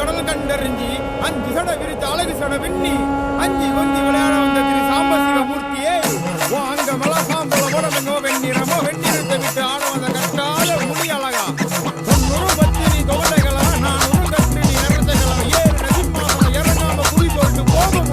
கடல் கண்டறிஞ்சி அஞ்சு சட விரித்து அழகு சட விண்ணி அஞ்சி கொந்தி விளையாட வந்த திரு சாம்பசிக மூர்த்தியே அங்க மலா சாம்பல உடம்போ வெண்ணிறமோ வெண்ணிறத்தை விட்டு ஆட வந்த கட்டால முடி அழகா உன்னொரு பத்திரி தொகலைகளா நான் ஒரு கட்டு நீ இறந்தைகளா ஏழு நசிம்மாசன இறங்காம குடி போட்டு போக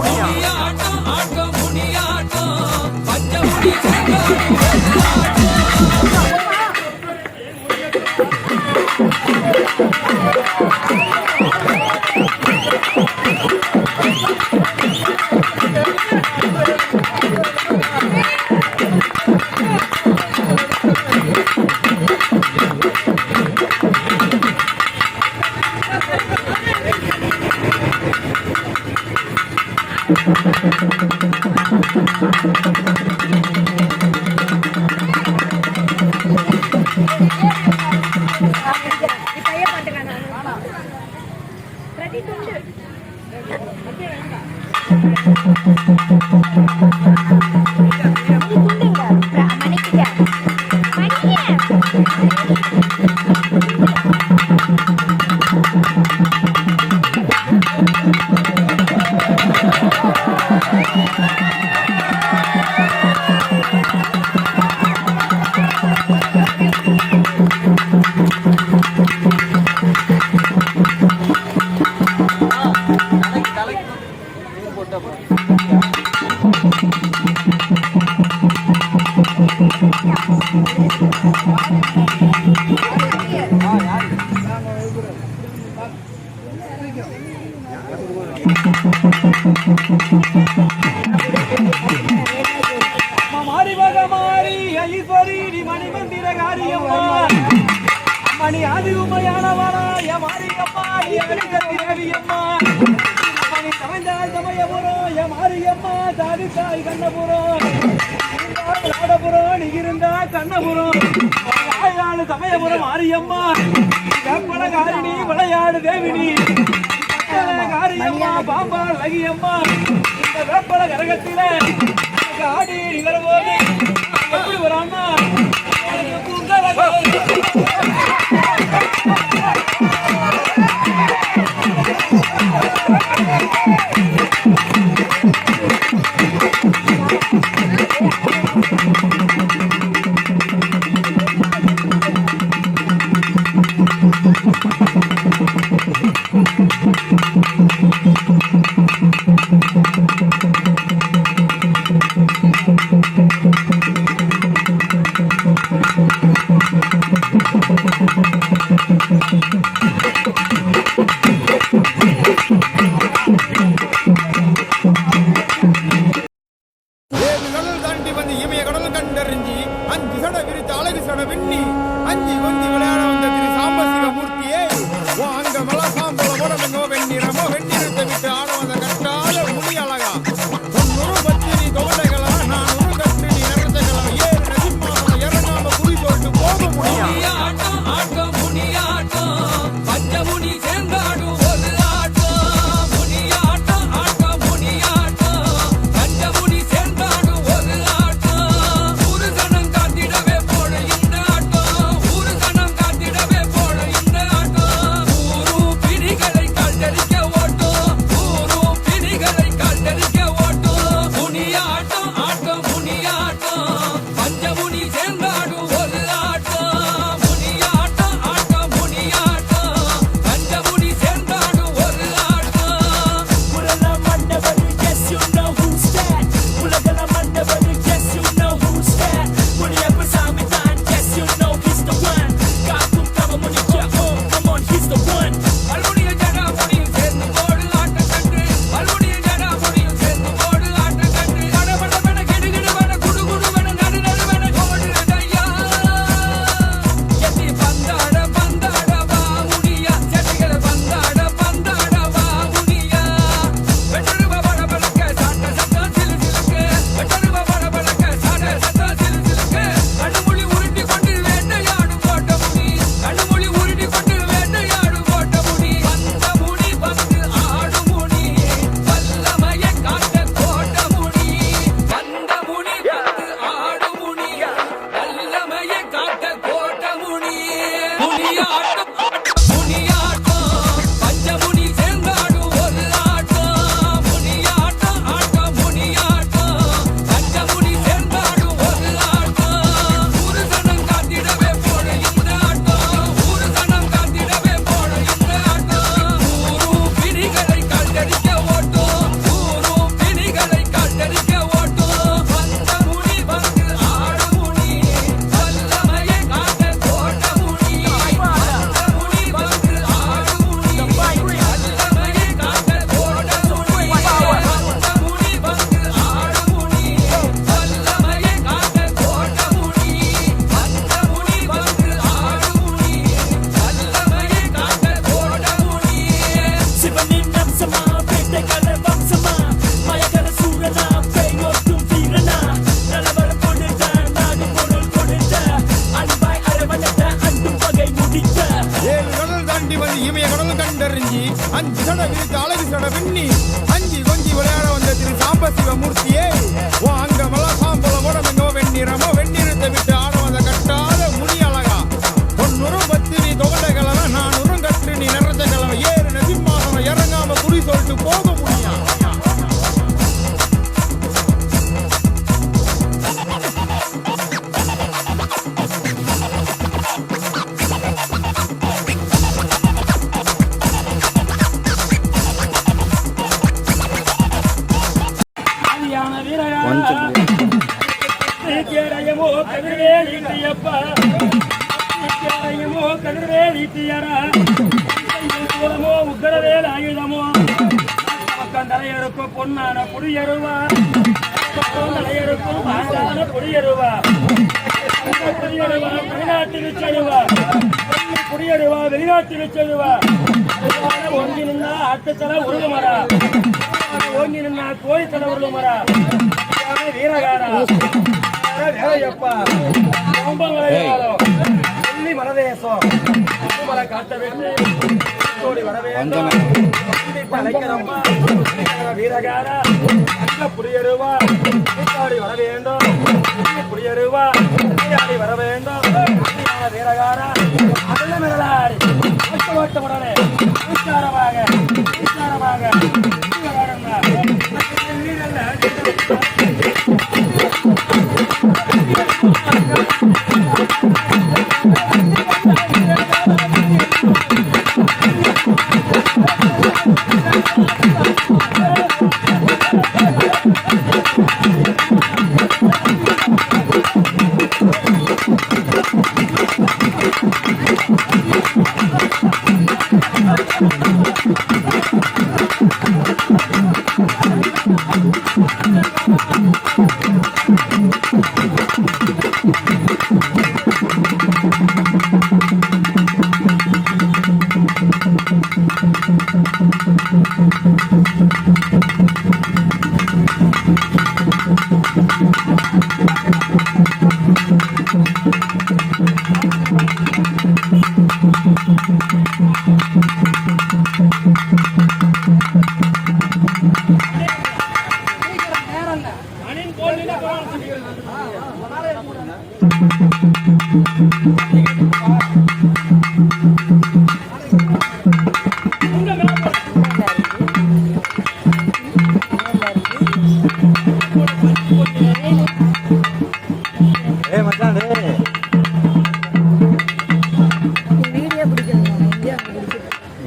மணி ஆதி உமையானவனா மாரியம்மா தேவியம்மா மணி சமைந்தால் சமயபுரம் மாரியம்மா தாதி தாய் கண்ணபுரம் ஆடபுரம் நீ இருந்தா கண்ணபுரம் ஆயாளு சமயபுரம் மாரியம்மா கப்பலகாரிணி விளையாடு தேவினி காரியம்மா பாம்பாள் லகியம்மா இந்த வேப்பல கரகத்தில ஆடி நிகழ்வோது எப்படி வராமா அஞ்சு சட விரித்து அழகு சட விண்ணி அஞ்சி கொந்தி விளையாட வந்த திரு சாம்பசிக மூர்த்தியே அங்க மலா சாம்பல உடம்போ வெண்ணிறமோ வெண்ணிறத்தை விட்டு ஆட சட விரித்து அழகு சட விண்ணி அஞ்சி கொஞ்சி விளையாட வந்த திரு சாம்பசிவ மூர்த்தியே ஓ அங்க மலசாம்பல உடம்பெங்கோ வெண்ணிறமோ வெண்ணிறத்தை விட்டு ஆட வந்த கட்டாத முனி அழகா பொன்னுறும் பத்திரி தொகட கிழமை நான் உறும் கற்று நீ நிறைஞ்ச கிழமை ஏறு நசிம்மாசனம் இறங்காம குறி சொல்லிட்டு போக முடியா உக்கரவேல் ஆயுதமோ தலையெடுக்கும் பொன்னான புடியருவா தலையெடுக்கும் புடியருவா வெளிநாட்டு வச்சழுவா குடியருவா வெளிநாட்டு வச்சழுவா ஒங்கி நின்னா அட்டத்தலை உருவமரா ஓங்கி நின்னா கோயித்தலை உருவமரா வீரகாரா வேலையப்பா சொல்லி மனதேசம் மலை காட்ட வேண்டும் வீரகாரா புடியருவா வர வேண்டும் புடியருவா வர வேண்டும் வீரகாரா அதெல்ல மிரளாடி ஓட்டமுடனே விசாரமாக விசாரமாக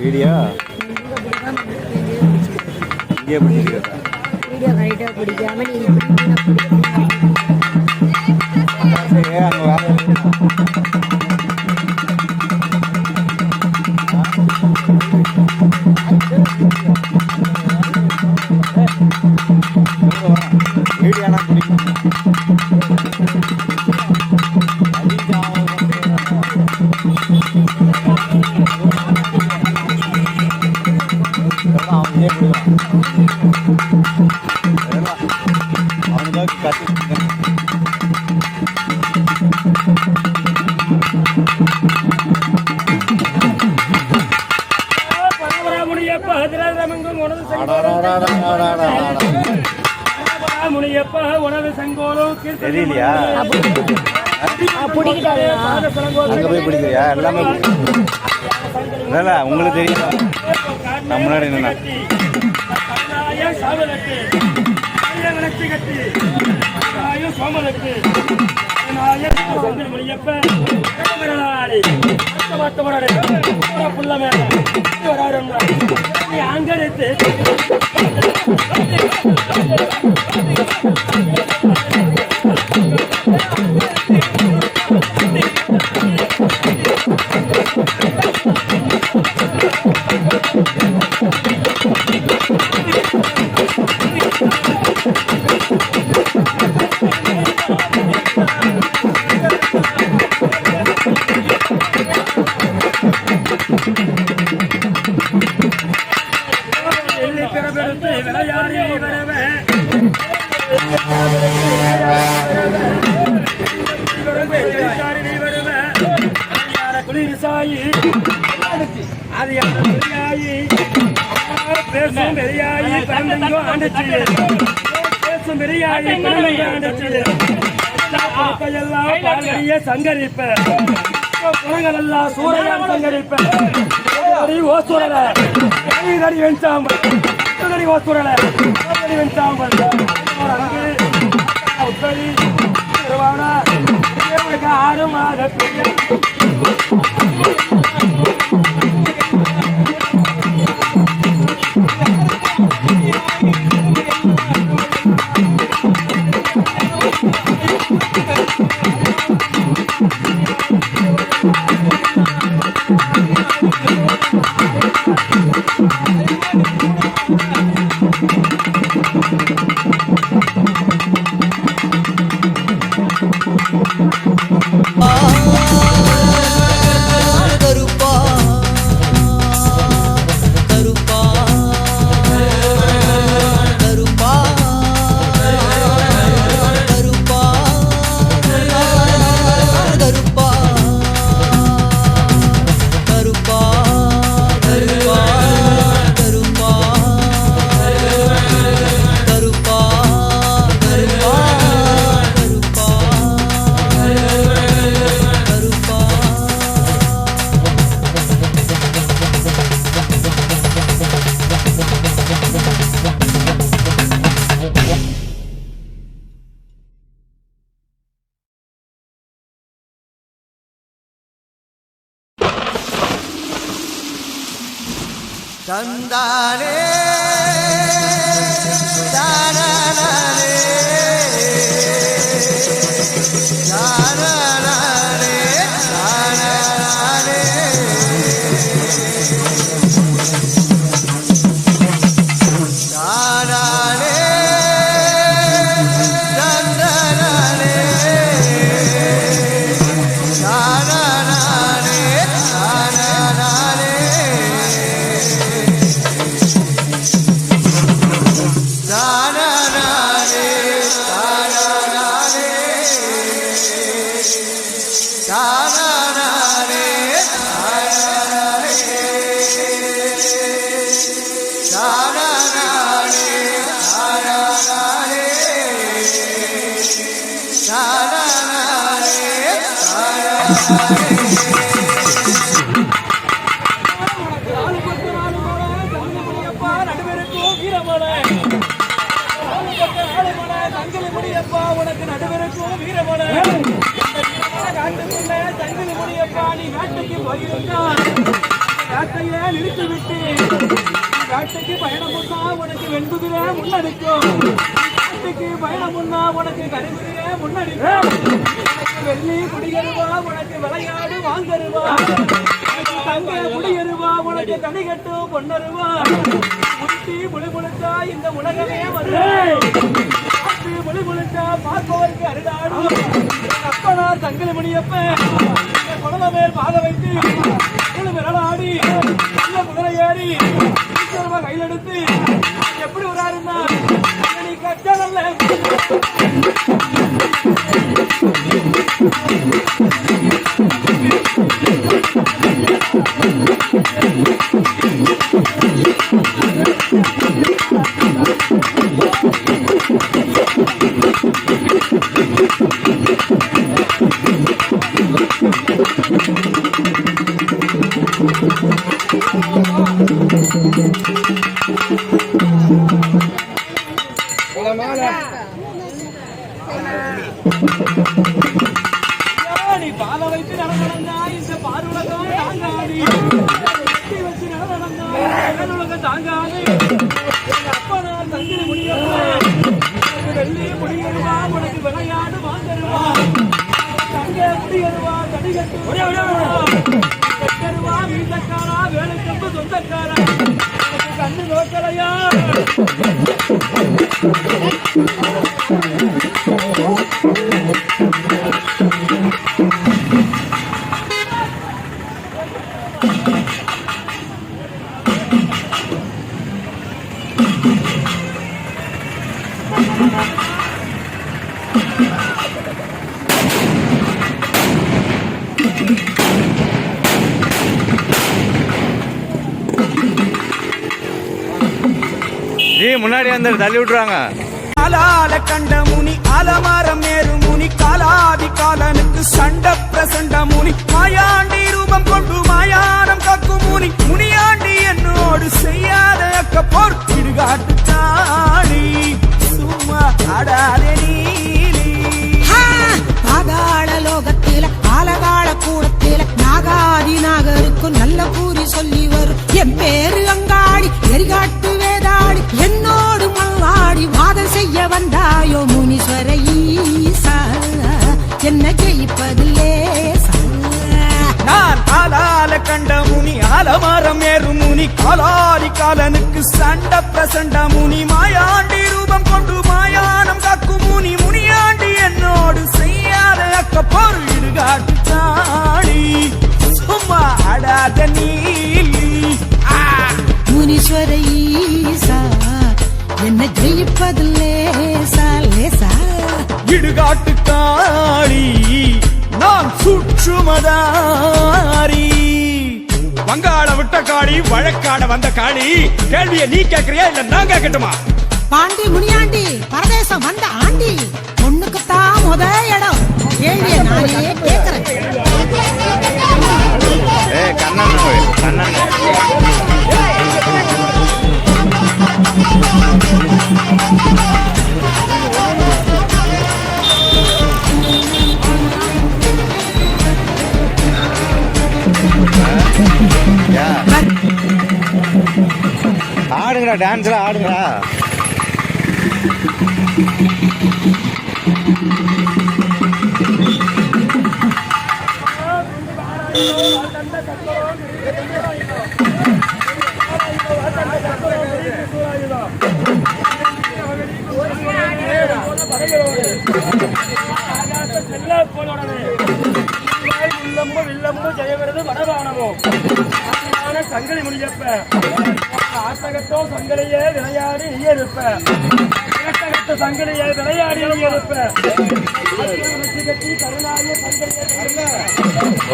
வீடியோ இங்கே பிடிச்சிருக்கா வீடியோ கரெக்டாக பிடிக்காம நீ வீடியோனா பிடிக்கும் அவனுக்காக கற்றுக்கிட்டேன் உனது செங்கோலும் தெரியலையா அங்க போய் பிடிக்கிறியா எல்லாமே இல்ல உங்களுக்கு தெரியும் நம்ம முன்னாடி என்னன்னா அங்கெடுத்து குளிர் சாயி அது பேசும் பெரியாயி பிறந்தங்கோ ஆண்டுச்சு பேசும் பெரியாயி பிறந்தங்கோ ஆண்டுச்சு எல்லாம் பால்வடிய சங்கரிப்ப குணங்கள் எல்லாம் சூறையான் சங்கரிப்ப ஓசூரல அடி வெஞ்சாம்பல் ஓசூரல வெஞ்சாம்பல் உத்தரி திருவானா ஆறும் தந்தானே தானானே தானானே தானானே தானானே தந்தானே தானானே தானானே உனக்கு நடுவருக்கும் வீரமன காட்டுக்குள்ள சங்கிலி முடியப்பா நீ வேட்டைக்கு போயிருந்தான் வேட்டையே நிறுத்திவிட்டு வேட்டைக்கு பயணம் பண்ணா உனக்கு வெண்புதிரே முன்னடிக்கும் வேட்டைக்கு பயணம் பண்ணா உனக்கு கருங்குதிரே முன்னடிக்கும் வெள்ளி குடியருவா உனக்கு விளையாடு வாங்கருவா தங்க குடியருவா உனக்கு தனிகட்டு பொன்னருவா முட்டி முழுமுழுத்தா இந்த உலகமே வந்து முழுமுழுத்தா பார்ப்பவருக்கு அருடாடும் அப்பனார் சங்கிலி மணியப்பன் குழந்தைமேல் பாத வைத்து விரலாடி நல்ல குதிரை ஏறி கையில் எடுத்து எப்படி வராருன்னா நீ கச்சதல்ல நீ பால வைத்து நடந்தா இந்த பாருலகம் தாங்காது வச்சு நடந்தா உலகம் தாங்காது அப்ப நான் தங்கிலி முடியப்ப வெள்ளி முடியருவா உனக்கு விளையாடு வாங்கருவா தங்க முடியருவா தடிகட்டு கருவா வீட்டக்காரா வேலை கம்பு சொந்தக்காரா கண்ணு நோக்கலையா நீ முன்னாடி வந்து தள்ளி விட்டுருவாங்க. காலால கண்ட முனி அலமரம் ஏறு முனி காலாதி காலனுக்கு சண்ட பிரசண்ட முனி மாயாண்டி ரூபம் கொண்டு மாயானம் காக்கும் முனி முனியாண்டி என்னோடு செய்யாத அக்க போர் இடுகாட்டு தாடி சும்மா அடாதே நீலி. பாதாள லோகத்தில ஆலகால கூடத்தில நாகாதி நாகருக்கும் நல்ல பூரி சொல்லி வரும் என் பேரு அங்காடி எரிகாட்டு வேதாடி என்னோடு மல்லாடி வாதம் செய்ய வந்தாயோ முனீஸ்வர ஈசா என்ன ஜெயிப்பதில்லே. நான் ஆலால கண்ட முனி ஆலமரம் ஏறு முனி காலாதி காலனுக்கு சண்ட பிரசண்ட முனி மாயாண்டி ரூபம் கொண்டு மாயானம் காக்கும் முனி முனியாண்டி என்னோடு செய்யாத அக்க போர் இடுகாட்டு தாடி சும்மா அடாத நீலி. முனீஸ்வர ஈசா என்ன ஜெயிப்பதில்லே லேசா. இடுகாட்டு காளி நான் சுற்றுமதாரி. வங்காள விட்ட காளி வழக்காட வந்த காளி. கேள்வியை நீ கேக்குறியா இல்ல நான் கேட்கட்டுமா? பாண்டி முனியாண்டி பரதேசம் வந்த ஆண்டி பொண்ணுக்குத்தான் முத இடம் கேள்விய நானே கேட்கிறேன். கண்ணன் கண்ணன் ஆடுங்கடா, டான்ஸ்ல ஆடுங்கடா. வில்லம்பு ஜெயவிரது வடபானமோ சங்கிலி முடியப்ப ஆட்டகத்தோ சங்கிலியே விளையாடி நீ இருப்ப இரட்டகத்த சங்கிலியே விளையாடி நீ இருப்ப கட்டி கருணாரிய சங்கிலியே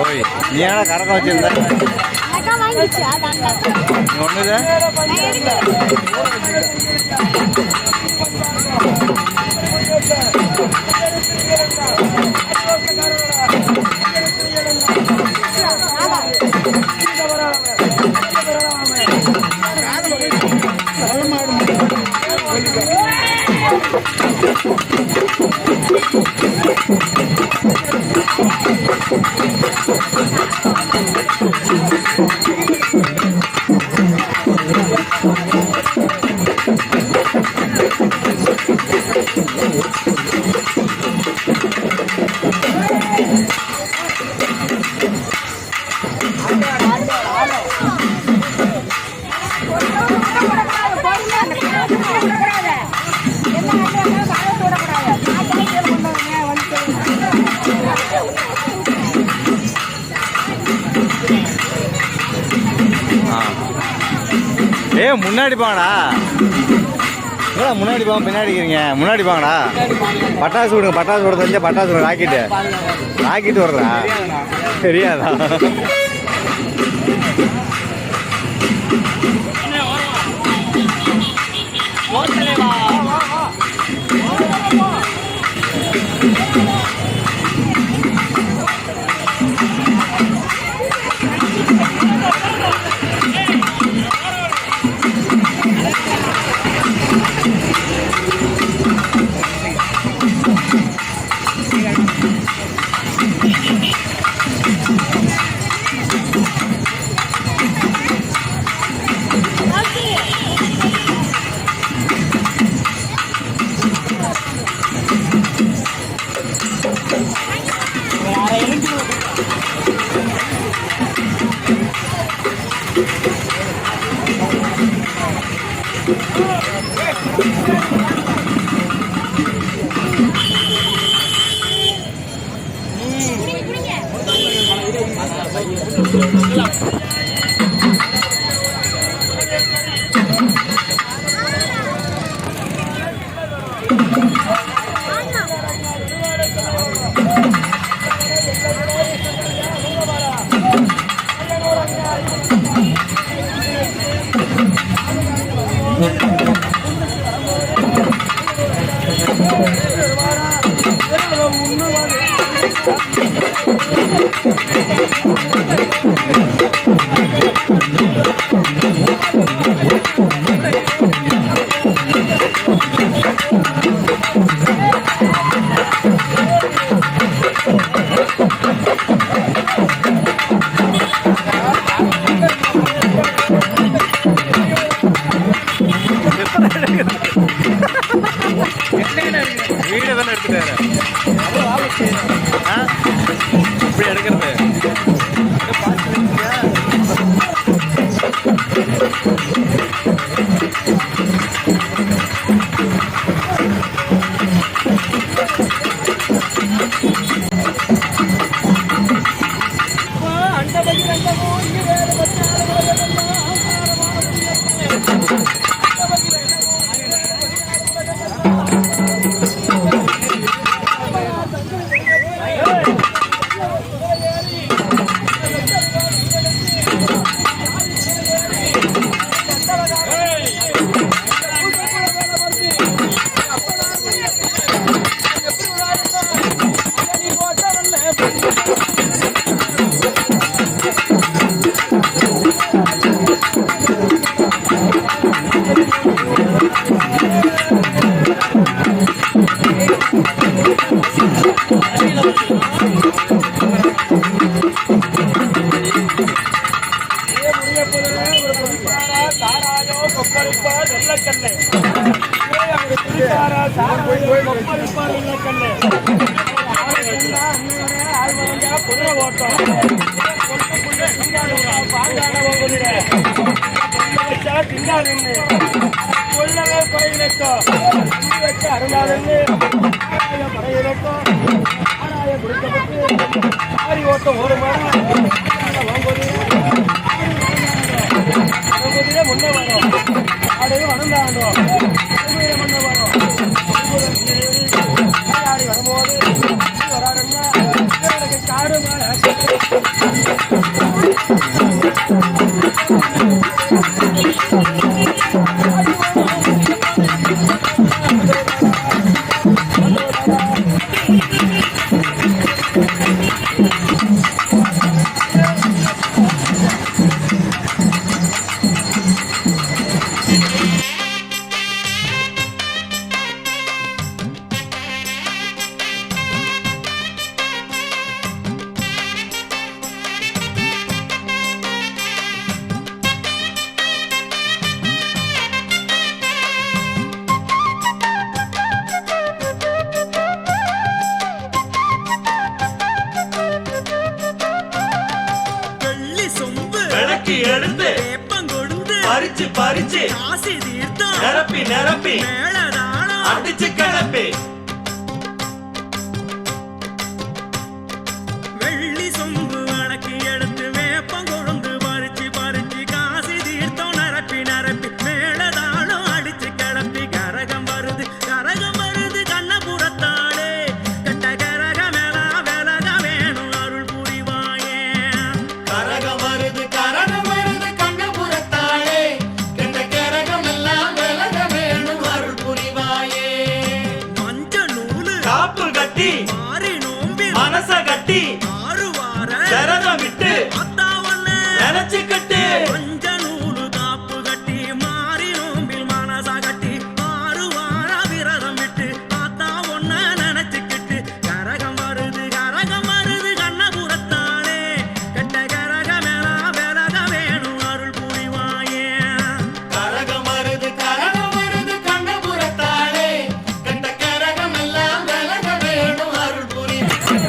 ஓய் நீ ஏன்னா கரகம் வச்சிருந்த ஒண்ணுதான் முன்னாடி போங்கடா. முன்னாடி போங்க, பின்னாடி இருக்கிறீங்க. முன்னாடி போங்கடா. பட்டாசு விடுங்க, பட்டாசு விட தெரிஞ்சா பட்டாசு விடுங்க. ராக்கெட்டு வருதா தெரியாதா? வீடியோ தானே எடுத்துட்டாரு இப்படி எடுக்கிறது அந்த பகிரங்கமோ இங்கு வேறு முன்னே வரும் அப்படியே வளர்ந்தாண்டோம் முன்னே வரும் வரும்போது வராடுன்னா காடு எடுத்து பறிச்சு பறிச்சு நிரப்பி நிரப்பி அடிச்சு கிளப்பி வெள்ளி சொம்பு வடக்கு எடுத்து வேப்பம் கொழுந்து பறிச்சு பறிச்சு காசி தீர்த்தம் நிரப்பி நிரப்பி மேளதாளம் அடிச்சு கிளப்பி கரகம் வருது கண்ணபுரத்தாளே கட்ட கரக மேல விலக வேணும் அருள் புரிவாயே கரகம் வருது கண்ணபுரத்தாளே கட்ட கரகம் எல்லாம் விலக வேணும் அருள் புரிவாயே மஞ்ச நூலு காப்பு கட்டி மாறி நோம்பி மனச கட்டி ஆறு வார சரணம் விட்டு நினைச்சு கட்டு மஞ்ச நூலு காப்பு கட்டி மாறி நோம்பில் மனச கட்டி ஆறு வார விரதம் விட்டு பார்த்தா ஒன்ன நினைச்சுக்கிட்டு கரகம் வருது கண்ணபுரத்தாளே கட்ட கரகம் எல்லாம் விலக வேணும் அருள் புரிவாயே கரகம் வருது கண்ணபுரத்தாளே கட்ட கரகம் எல்லாம் விலக வேணும் அருள் புரிவாயே